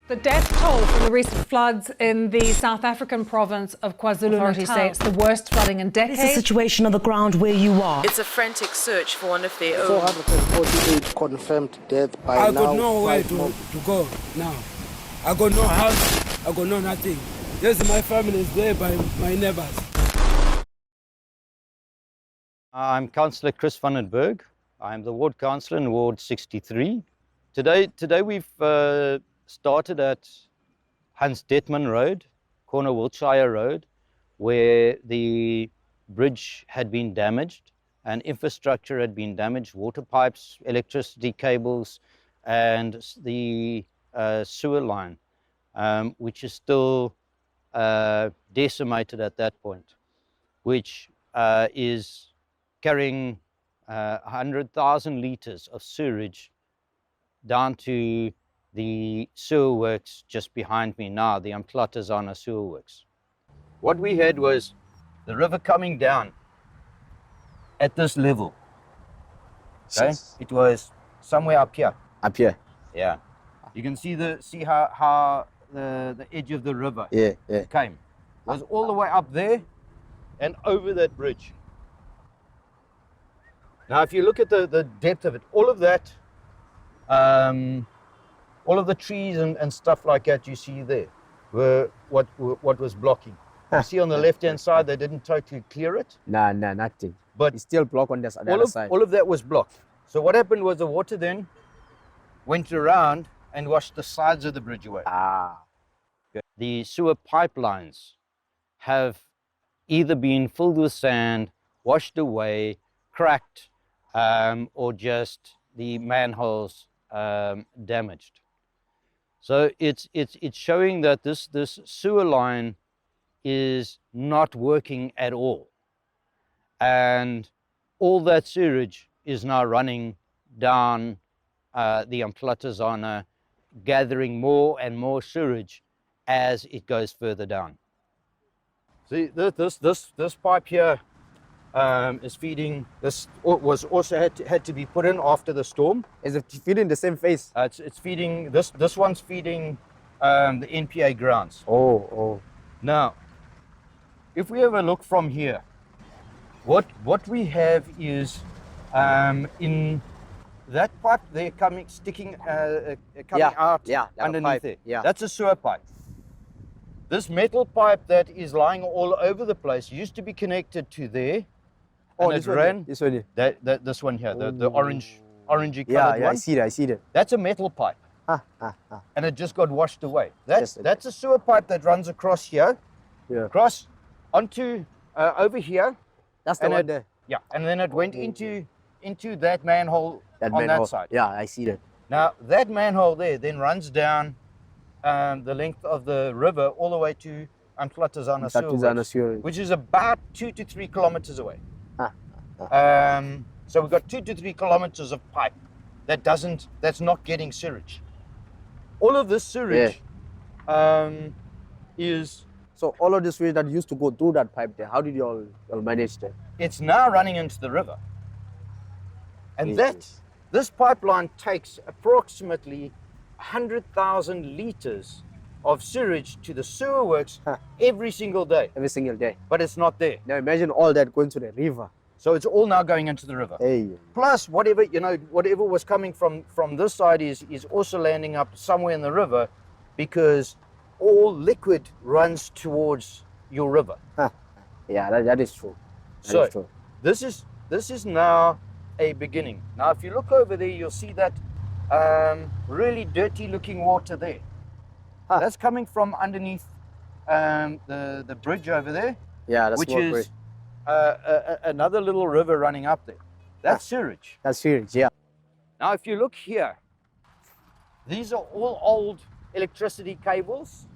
The death toll from the recent floods in the South African province of KwaZulu-Natal say it's the worst flooding in decades. It's the situation on the ground where you are. It's a frantic search for one of their own. 448 confirmed death by now. I got nowhere to go now. I got no house, I got no nothing. Yes, my family is there by my neighbors. I'm Councilor Chris van den Berg. I'm the Ward Councillor in Ward 63. Today we've started at Hans Detman Road, corner Wiltshire Road, where the bridge had been damaged and infrastructure had been damaged, water pipes, electricity cables, and the sewer line, which is still decimated at that point, which is carrying 100,000 litres of sewage down to the sewer works just behind me now, the unsolved sewer works. What we had was the river coming down at this level. Okay? It was somewhere up here. Up here? Yeah. You can see how the edge of the river came. It was all the way up there and over that bridge. Now, if you look at the depth of it, all of that, all of the trees and stuff like that you see there were what was blocking. You see on the left-hand side, they didn't totally clear it. Nah, nothing. But it's still blocked on the other side. All of that was blocked. So what happened was the water then went around and washed the sides of the bridge away. The sewer pipelines have either been filled with sand, washed away, cracked, or just the manholes damaged. So it's showing that this sewer line is not working at all, and all that sewage is now running down the unsolved, gathering more and more sewage as it goes further down. See, this pipe here is feeding. This was also had to be put in after the storm. Is it feeding the same phase? It's feeding this one's feeding the NPA grounds. Oh. Now, if we have a look from here, what we have is in that pipe there sticking out underneath it. Yeah. That's a sewer pipe. This metal pipe that is lying all over the place used to be connected to there. Oh, this one here. This one here, the orangey colored one. I see that. That's a metal pipe. And it just got washed away. That's a sewer pipe that runs across here, across onto over here. That's the one there. Yeah, and then it went into that manhole on that side. Yeah, I see that. Now that manhole there then runs down the length of the river all the way to unsolved sewer, which is about 2 to 3 kilometers away. So we've got 2 to 3 kilometers of pipe that's not getting sewage. All of this sewage is... So all of this sewage that used to go through that pipe there, how did you all manage that? It's now running into the river. And this pipeline takes approximately 100,000 litres of sewage to the sewer works every single day. Every single day. But it's not there. Now imagine all that going to the river. So it's all now going into the river. Hey. Plus whatever was coming from this side is also landing up somewhere in the river, because all liquid runs towards your river. Yeah, that is true. That is true. This is now a beginning. Now if you look over there, you'll see that really dirty looking water there. That's coming from underneath the bridge over there. Yeah, that's which is another little river running up there. That's sewage. That's sewage, yeah. Now if you look here, these are all old electricity cables.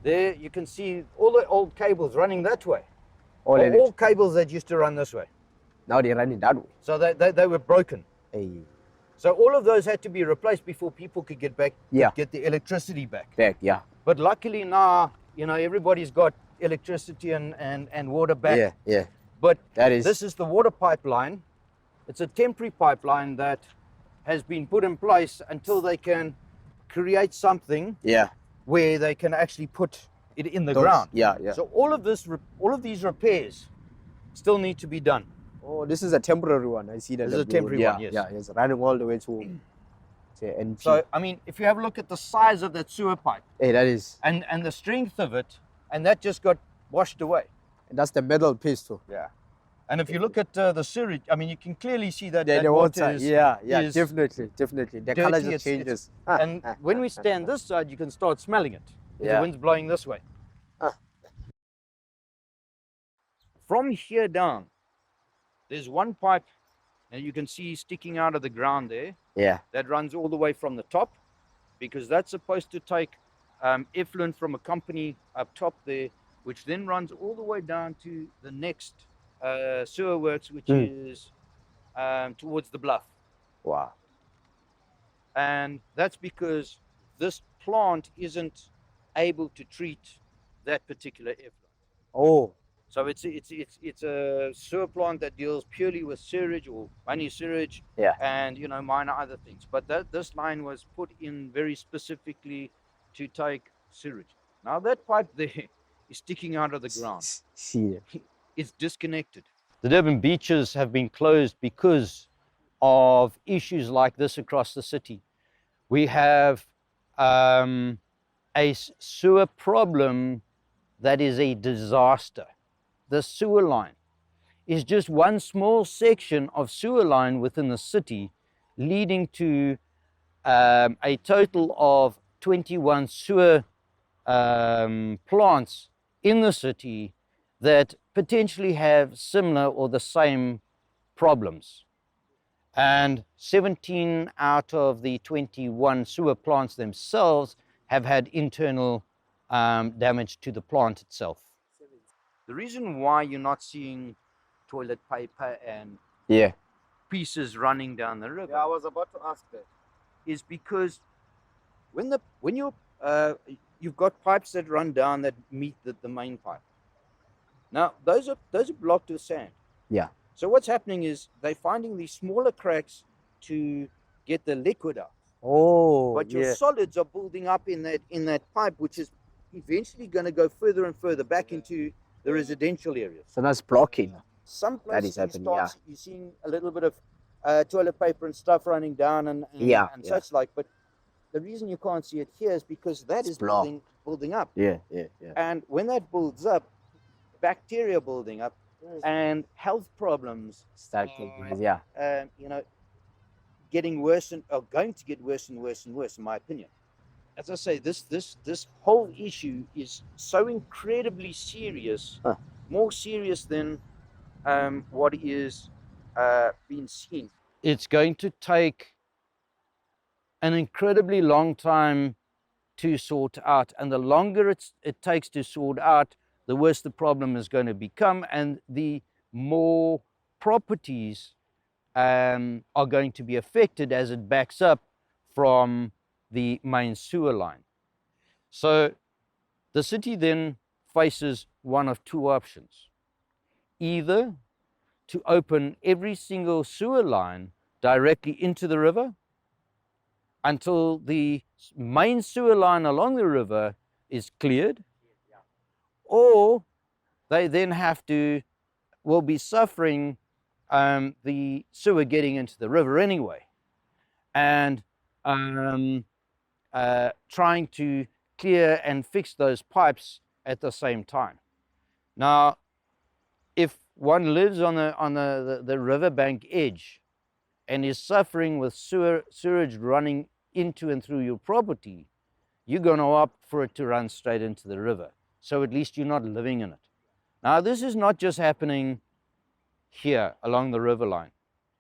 There you can see all the old cables running that way. All cables that used to run this way. Now they're running that way. So they were broken. Hey. So all of those had to be replaced before people could get back, Yeah. get the electricity back. Yeah. But luckily now, you know, everybody's got electricity and water back. Yeah. But That is... this is the water pipeline. It's a temporary pipeline that has been put in place until they can create something Yeah. where they can actually put it in the Those- ground. yeah, yeah. So all of these repairs still need to be done. Oh, this is a temporary one. I see that. This is a the temporary yeah, one, yes. Yeah, it's running all the way to say NP. So I mean, if you have a look at the size of that sewer pipe hey, that is, and the strength of it, and that just got washed away. that's the metal piece too. Yeah. And if you look at the sewage, I mean, you can clearly see that, Yeah, that the water water. is, Yeah, yeah, is definitely. The dirty, color just it's- changes. and when we stand this side, you can start smelling it. If Yeah. the wind's blowing this way. From here down, there's one pipe, and you can see sticking out of the ground there, Yeah. that runs all the way from the top, because that's supposed to take effluent from a company up top there, which then runs all the way down to the next sewer works, which is towards the bluff. Wow. And that's because this plant isn't able to treat that particular effluent. Oh. So it's a sewer plant that deals purely with sewage or only sewage, Yeah. and minor other things. But this line was put in very specifically to take sewage. Now that pipe there is sticking out of the ground. See. It's disconnected. The Durban beaches have been closed because of issues like this across the city. We have a sewer problem that is a disaster. The sewer line is just one small section of sewer line within the city, leading to a total of 21 sewer plants in the city that potentially have similar or the same problems. And 17 out of the 21 sewer plants themselves have had internal damage to the plant itself. The reason why you're not seeing toilet paper and Yeah. pieces running down the river, Yeah, I was about to ask that. is because when you've got pipes that run down that meet the main pipe. Now those are blocked with sand. Yeah. So what's happening is they're finding these smaller cracks to get the liquid out. Oh. But your yeah. solids are building up in that pipe, which is eventually going to go further and further back into the residential areas. So that's blocking. Some That is places happening, you're seeing a little bit of toilet paper and stuff running down and such like, but the reason you can't see it here is because that It's is blocked. building up. Yeah. And when that builds up, bacteria building up and health problems Starting. Yeah. getting worse and are going to get worse and worse and worse, in my opinion. As I say, this whole issue is so incredibly serious, more serious than what is being seen. It's going to take an incredibly long time to sort out, and the longer it takes to sort out, the worse the problem is going to become, and the more properties are going to be affected as it backs up from the main sewer line. So the city then faces one of two options: either to open every single sewer line directly into the river until the main sewer line along the river is cleared, or they then will be suffering the sewer getting into the river anyway, and trying to clear and fix those pipes at the same time. Now, if one lives on the riverbank edge and is suffering with sewage running into and through your property, you're going to opt for it to run straight into the river. So at least you're not living in it. Now, this is not just happening here along the river line.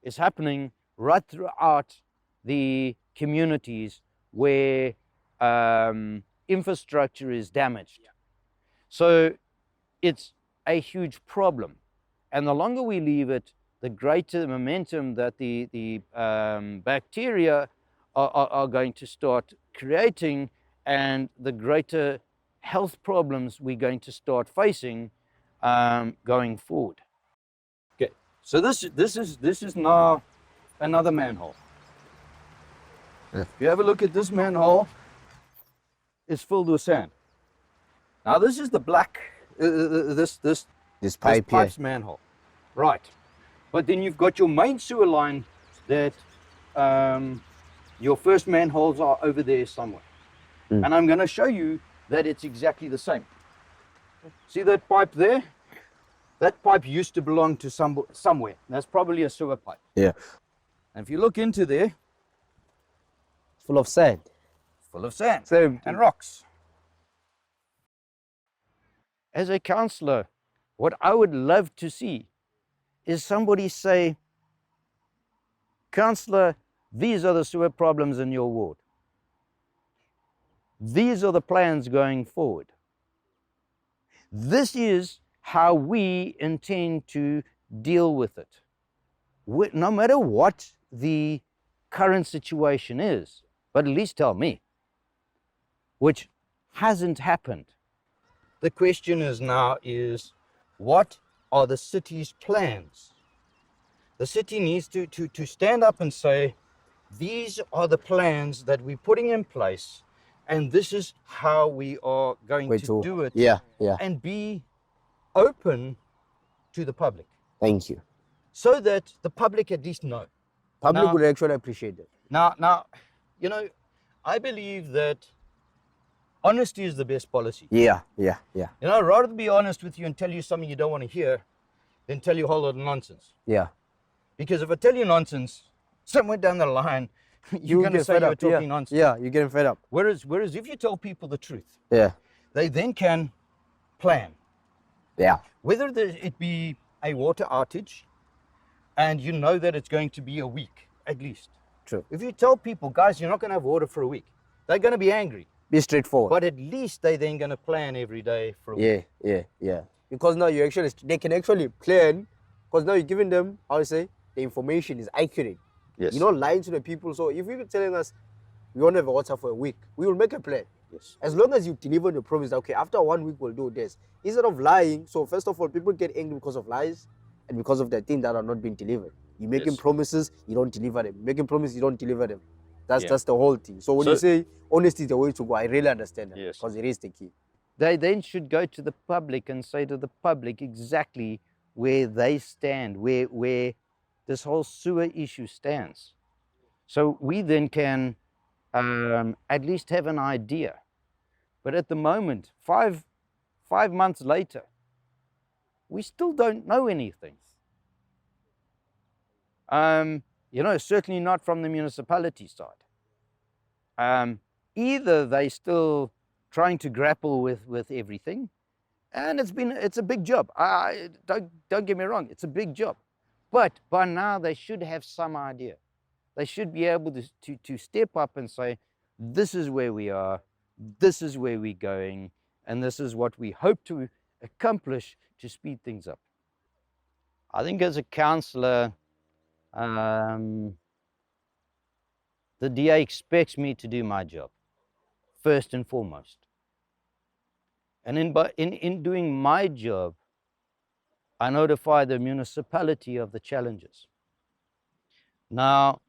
It's happening right throughout the communities where infrastructure is damaged. So it's a huge problem. And the longer we leave it, the greater momentum that the bacteria are going to start creating, and the greater health problems we're going to start facing going forward. Okay, so this is now another manhole. If you have a look at this manhole, it's filled with sand. Now this is the black, this pipe here. pipe's manhole, right? But then you've got your main sewer line that your first manholes are over there somewhere, and I'm going to show you that it's exactly the same. See that pipe there? That pipe used to belong to somewhere. That's probably a sewer pipe. Yeah. And if you look into there, Full of sand. full of sand Same. and rocks. As a councillor, what I would love to see is somebody say, Councillor, these are the sewer problems in your ward. These are the plans going forward. This is how we intend to deal with it. No matter what the current situation is, but at least tell me, which hasn't happened. The question now is, what are the city's plans? The city needs to stand up and say, these are the plans that we're putting in place, and this is how we are going to do it. Yeah. And be open to the public, Thank you. so that the public at least know. Public Now- would actually appreciate it. Now, you know, I believe that honesty is the best policy. Yeah. You know, I'd rather be honest with you and tell you something you don't want to hear than tell you a whole lot of nonsense. Yeah. Because if I tell you nonsense, somewhere down the line, you're going to get say fed you're up. talking Yeah. nonsense. Yeah, you're getting fed up. Whereas if you tell people the truth, Yeah. they then can plan. Yeah. Whether it be a water outage, and you know that it's going to be a week at least. True. If you tell people, guys, you're not going to have water for a week, they're going to be angry. Be straightforward. But at least they then going to plan every day for a week. Yeah. Because now they can actually plan, because now you're giving them, how to say, the information is accurate. Yes. You're not lying to the people. So if you're telling us we won't have water for a week, we will make a plan. Yes. As long as you deliver the promise that, okay, after 1 week we'll do this. Instead of lying, so first of all, people get angry because of lies and because of the things that are not being delivered. You're making promises, you don't deliver them. Making promises, you don't deliver them. That's the whole thing. So when you say honesty is the way to go, I really understand that. Yes. Because it is the key. They then should go to the public and say to the public exactly where they stand, where this whole sewer issue stands. So we then can at least have an idea. But at the moment, five months later, we still don't know anything. You know, certainly not from the municipality side. Either they still trying to grapple with everything, and it's a big job. Don't get me wrong, it's a big job. But by now they should have some idea. They should be able to step up and say, this is where we are, this is where we're going, and this is what we hope to accomplish to speed things up. I think as a councillor, the DA expects me to do my job, first and foremost. And in doing my job, I notify the municipality of the challenges. Now,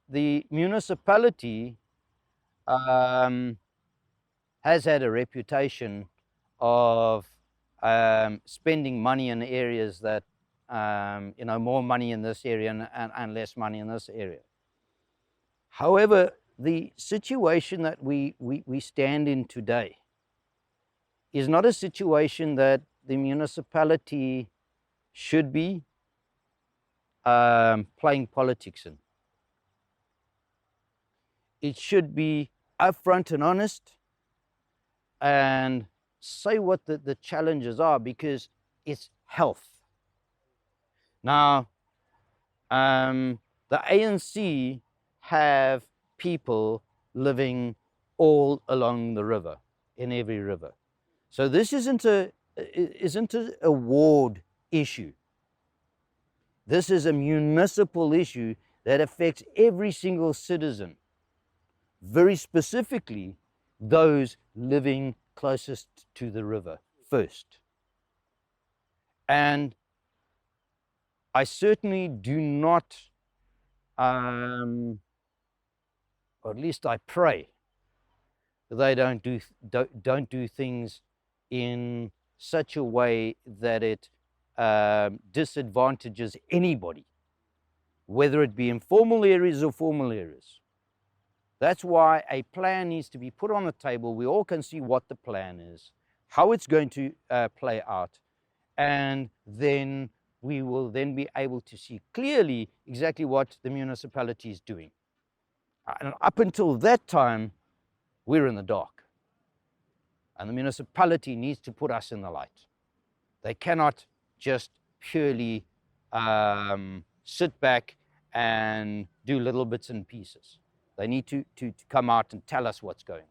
the municipality has had a reputation of spending money in areas that, you know, more money in this area and less money in this area. However, the situation that we stand in today is not a situation that the municipality should be playing politics in. It should be upfront and honest and say what the challenges are, because it's health. Now, the ANC have people living all along the river, in every river. So this isn't a ward issue. This is a municipal issue that affects every single citizen, very specifically those living closest to the river first. And I certainly do not or at least I pray, they don't do things in such a way that it disadvantages anybody, whether it be informal areas or formal areas. That's why a plan needs to be put on the table. We all can see what the plan is, how it's going to play out, and then we will then be able to see clearly exactly what the municipality is doing. And up until that time, we're in the dark. And the municipality needs to put us in the light. They cannot just purely sit back and do little bits and pieces. They need to come out and tell us what's going on.